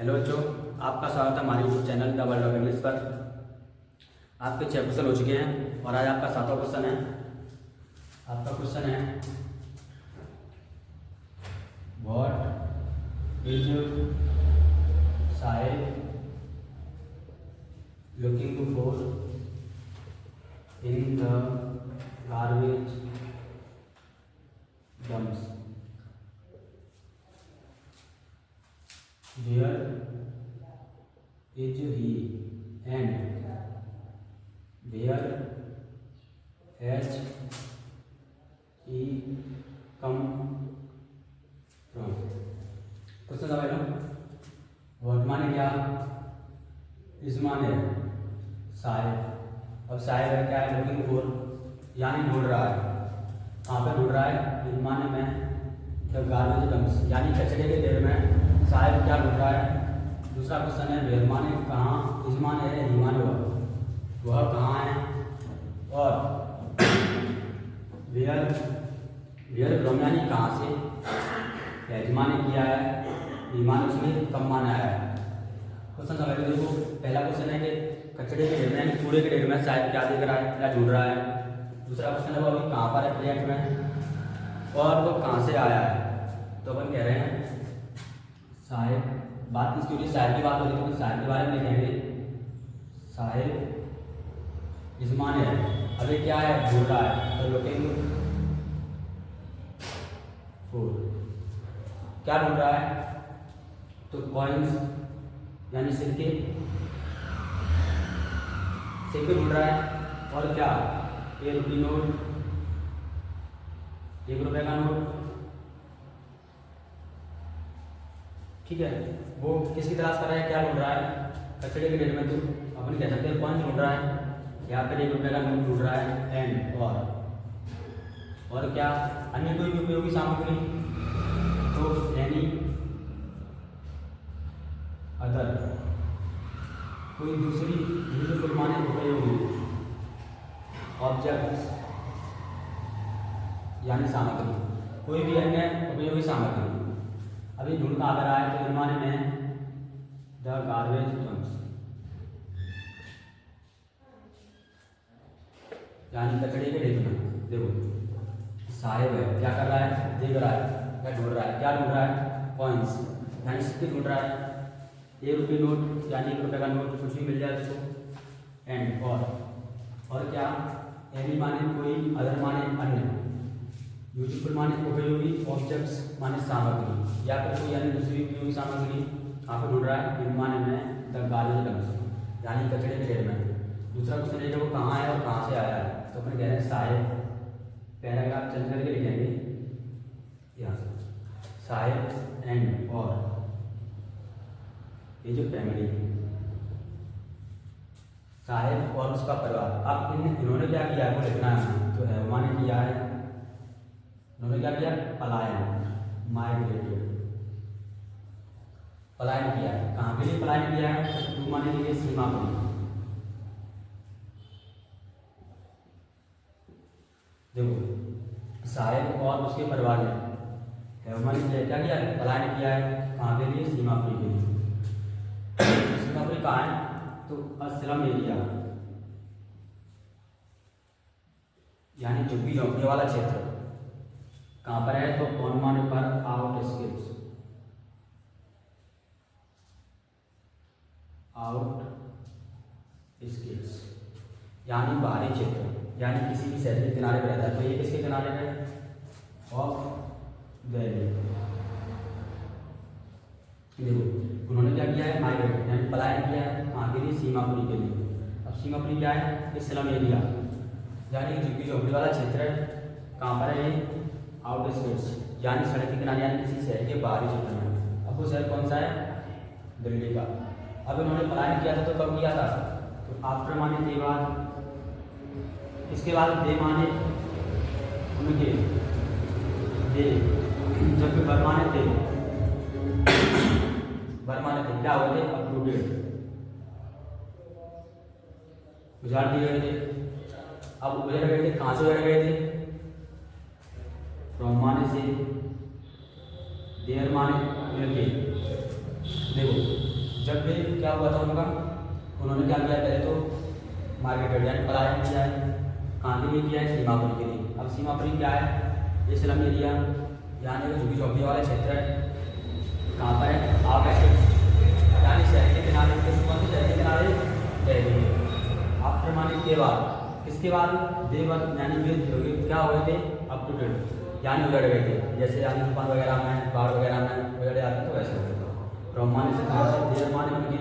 Hello बच्चों, आपका स्वागत है हमारे YouTube channel the world of English पर। आपके 6 क्वेश्चन हो चुके हैं और आज आपका 7वां क्वेश्चन है। आपका क्वेश्चन है what is Sahib looking for in the garbage dumps. Where is he and where has he come from? Question था पहला व्हाट माने क्या, इस माने साहिब। अब साहिब है क्या है, लुकिंग फॉर यानी ढूंढ रहा है। कहाँ पे ढूंढ रहा है, इस माने में द गार्बेज डम्प्स यानी कचरे के ढेर में साहिब क्या ढूंढ रहा है। दूसरा क्वेश्चन है वेयर माने कहाँ, इस माने है ही माने वह कहाँ है, और वेयर फ्रॉम यानी कहाँ से, हैज माने किया है, ही माने उसमें कब माना है। क्वेश्चन समझ लो। देखो पहला क्वेश्चन है कि कचरे के ढेर में यानी कूड़े के ढेर में साहिब क्या देख रहा है, क्या ढूंढ रहा है। दूसरा क्वेश्चन है वो अभी कहाँ पर है, प्लेट में, और वो कहाँ से आया है। तो अपन कह रहे हैं साहिब, बात किसकी हो रही है, साहिब की बात हो रही है, तो साहिब के बारे में लिखेंगे साहिब इस माने है। अभी क्या है, ढूंढ रहा है, तो लुकिंग फॉर क्या ढूंढ रहा है, तो कॉइन्स यानी सिक्के ढूंढ रहा है। और क्या, ₹1 नोट, ₹1 का नोट, ठीक है। वो किसकी तलाश कर रहा है, क्या ढूंढ रहा है, कचरे के ढेर में। तो अपन कह सकते हैं कौन ढूंढ रहा है, यहाँ पर ₹1 का नोट ढूंढ रहा है। एंड और क्या, अन्य कोई भी उपयोगी सामग्री, तो एनी अदर कोई दूसरी यूजफुल माने उपयोगी ऑब्जेक्ट्स यानी सामग्री, कोई भी अन्य उपयोगी सामग्री। अभी ढूंढ कहाँ पर आया, तो माने में द गार्बेज डम्प्स यानी कचरे के ढेर में। देखो साहिब है, क्या कर रहा है, देख रहा है, क्या ढूंढ रहा है, क्या ढूंढ रहा है, कॉइन्स यानी सिक्के ढूंढ रहा है। ₹1 नोट यानी ₹1 का नोट, कुछ भी मिल जाए उसको। एंड और क्या, एनी माने कोई, अदर माने अन्य, यूजफुल माने उपयोगी, ऑब्जेक्ट्स माने सामग्री, या फिर कोई यानी दूसरी उपयोगी सामग्री आप ढूंढ रहा है। इन माने में द गार्बेज डम्प्स यानी कचरे के ढेर में। दूसरा क्वेश्चन है कि वो कहाँ है और कहाँ से आया है। तो अपन कह रहे हैं साहिब, पैराग्राफ चेंज करके लिखेंगे यहाँ से, साहिब एंड और ये जो फैमिली, साहिब और उसका परिवार। अब इन्होंने क्या किया है वो लिखना है। तो है माने किया है, उन्होंने क्या किया, पलायन, माइग्रेटेड, पलायन किया है। कहाँ के लिए पलायन किया है, तो टू माने के लिए सीमा को। देखो साहिब और उसके परिवार ने है क्या किया है, पलायन किया है। कहाँ के लिए, सीमापुरी के लिए। सीमापुरी कहाँ है, तो अस्लम एरिया यानी झुग्गी झोंपड़ी वाला क्षेत्र। कहाँ पर है, तो ऑन माने पर आउटस्कर्ट्स यानी बाहरी क्षेत्र, यानी किसी भी शहर के किनारे पर रहता है। तो ये किसके किनारे है, ऑफ वैली। देखो उन्होंने क्या किया है, माइग्रेट यानी पलायन किया है। कहाँ के लिए, सीमापुरी के लिए। अब सीमापुरी क्या है, इस्लाम एरिया यानी झुग्गी झोंपड़ी वाला क्षेत्र है। कहाँ पर है ये, आउटस्कर्ट्स यानी सड़क के किनारे, यानी किसी शहर के बाहरी क्षेत्र में। अब वो शहर कौन सा है, दिल्ली का। अब इन्होंने पलायन किया था, तो कब किया था, तो आफ्टर माने के बाद, इसके बाद दे माने उनके, दे जब बरमाने थे, क्या हुए थे, अपरूटेड, उजाड़ दिए गए थे। अब उजड़ गए थे, कहाँ से उजड़ गए थे, फ्रॉम माने से, देयर माने उनके। देखो जब भी क्या हुआ था उनका, उन्होंने क्या किया, पहले तो मार्केट यानी पलायन किया है, कहाँ के लिए किया है, सीमापुरी के लिए। अब सीमापुरी क्या है, ये स्लम एरिया यानी झुग्गी झोंपड़ी वाले क्षेत्र है, कहाँ पर है, आप यानी शहर के किनारे, शहर के किनारे रहेंगे। आफ्टर माने के बाद, किसके बाद, देवर यानी वे क्या हो गए थे, अप टू डेट यानी उजड़ गए थे, जैसे यानी तूफान वगैरह में, बाढ़ वगैरह में उजड़ जाते तो वैसे होते थे। ब्रह्मानी से कहाँ से, देवर माने उनके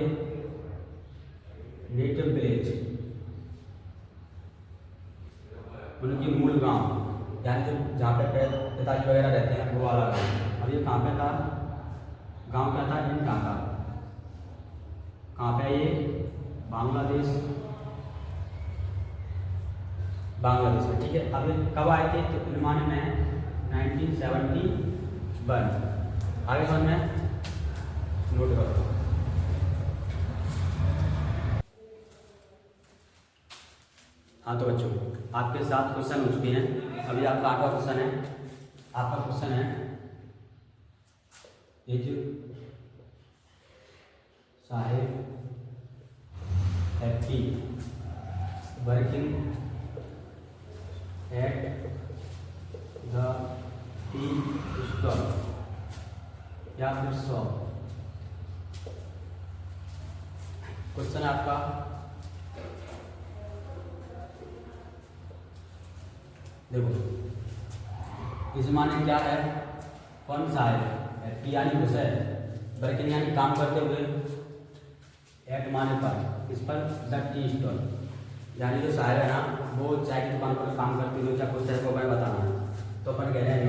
नेटिव विलेज, उनकी मूल गांव यानी जो जहाँ पे पिताजी वगैरह रहते हैं वो वाला गाँव। अब ये कहाँ पे था, गांव क्या था, इन कहाँ का, कहाँ पे ये, बांग्लादेश, बांग्लादेश में, ठीक है। अब ये कब आए थे, तो इन्होंने में 1971। आगे समझ में नोट करो। हाँ तो बच्चों, आपके साथ क्वेश्चन हो चुके हैं। अभी आपका 8वां क्वेश्चन है। आपका क्वेश्चन है ये जो साहेब happy working at the tea stall या फिर शॉप। क्वेश्चन आपका, देखो इस माने क्या है, कौन सा है, हैप्पी यानी खुश है, वर्किंग यानी काम करते हुए, एट माने पर, इस पर द टी स्टॉल यानी जो साहब है ना वो चाय की दुकान पर काम करते हुए, क्या खुश है को मैं बताना है, तो अपन कह रहे हैं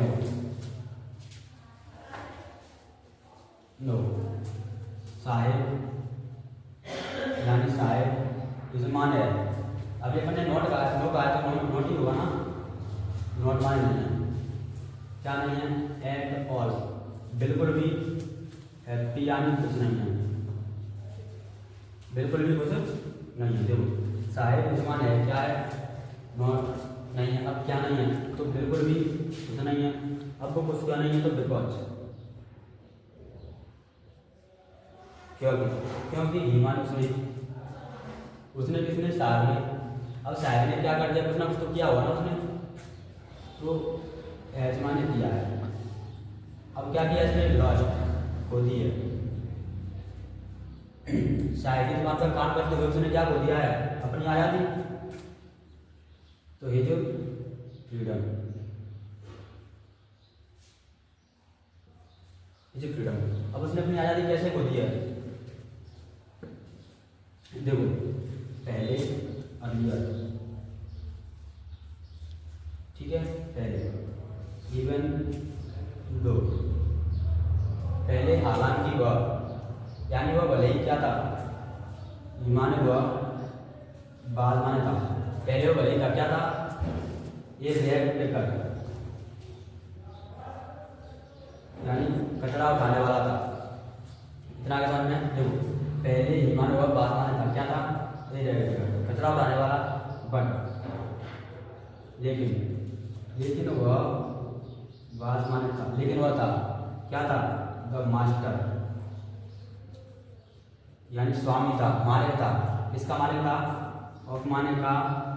नो। साहेब यानी साहेब इस माने है। अब ये अपने नोट का तो नोट ही होगा ना, नोट माने नहीं है, क्या नहीं है, एट ऑल बिल्कुल भी, हैप्पी यानी खुश नहीं है, बिल्कुल भी खुश नहीं है। देखो साहेब इस माने है, क्या है, नोट नहीं है। अब क्या नहीं है, तो बिल्कुल भी खुश नहीं है। अब वो खुश क्या नहीं है, तो बिकॉज, क्योंकि हीमान उसने किसने, साहब ने। अब साहब ने क्या कर दिया, कुछ ना कुछ तो किया होगा ना उसने, तो एजमा ने किया है। अब क्या किया इसने, लॉज खो दी है। शायद की दुकान पर काम करते हुए उसने क्या खो दिया है, अपनी आज़ादी। तो ये जो फ्रीडम, ये जो फ्रीडम, अब उसने अपनी आज़ादी कैसे खो दी है, देखो पहले अर्लियर, ठीक है, पहले इवन दो, पहले हालांकि वह यानी वह भले ही क्या था, ईमान हुआ, बाद माने था, पहले वो भले ही था, क्या था, ये रेड टेकर यानी कचरा उठाने वाला था। इतना के साथ में देखो, पहले ईमान हुआ, बाद माने था, क्या था, ये रेड टेकर कचरा उठाने वाला। बट लेकिन वह बाद माने था, लेकिन वह था, क्या था, द मास्टर यानी स्वामी था, मालिक था। किसका मालिक था, ऑफ माने का,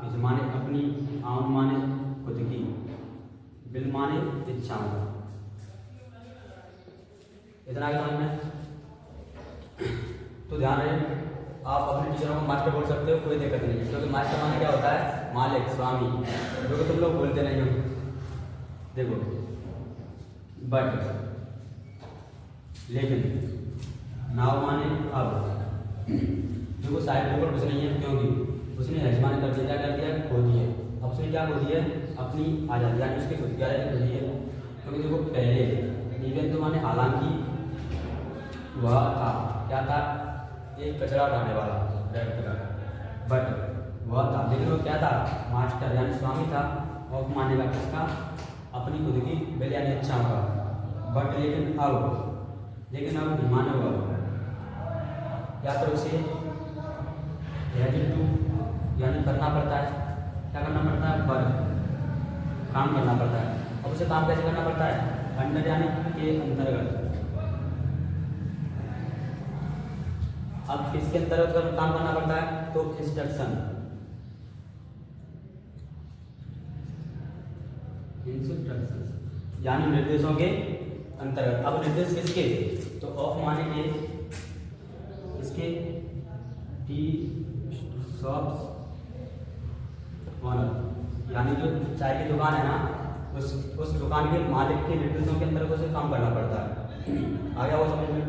इस माने अपनी, आउन माने खुद की, बिल माने इच्छाओं का। इतना ही समझ में। तो ध्यान रहे, आप अपने टीचरों को मास्टर बोल सकते हो, कोई दिक्कत नहीं है, क्योंकि मास्टर माने क्या होता है, मालिक, स्वामी, जो कि तुम लोग बोलते नहीं हो। देखो बट, लेकिन, नाव माने अब, देखो शायद बिल्कुल कुछ नहीं है, क्योंकि उसने यजमान कर दिया, क्या कर दिया, खो दिए। अब उसने क्या खो दिया, अपनी आज़ादी यानी उसकी खुद की आज़ादी खो दी है। क्योंकि देखो पहले इवन तो माने हालांकि वह था, क्या था, एक कचरा उठाने वाला, बट वह था, लेकिन वो क्या था, मास्टर यानी स्वामी था, ऑफ माने का किसका, अपनी खुद की बिल यानी इच्छाओं का। बट लेकिन अब ईमान हुआ, या तो उसे टू यानी करना पड़ता है, क्या करना पड़ता है, वर्क, काम करना पड़ता है। अब उसे काम कैसे करना पड़ता है, अंडर यानी के अंतर्गत, अब इसके अंतर्गत अगर काम करना पड़ता है तो इंस्ट्रक्शन, यानी निर्देशों के अंतर्गत। अब निर्देश किसके, तो ऑफ माने के इसके टी शॉप्स ओनर, यानी जो चाय की दुकान है ना उस दुकान के मालिक के निर्देशों के अंतर्गत उसे काम करना पड़ता है। आ गया वो समझ में।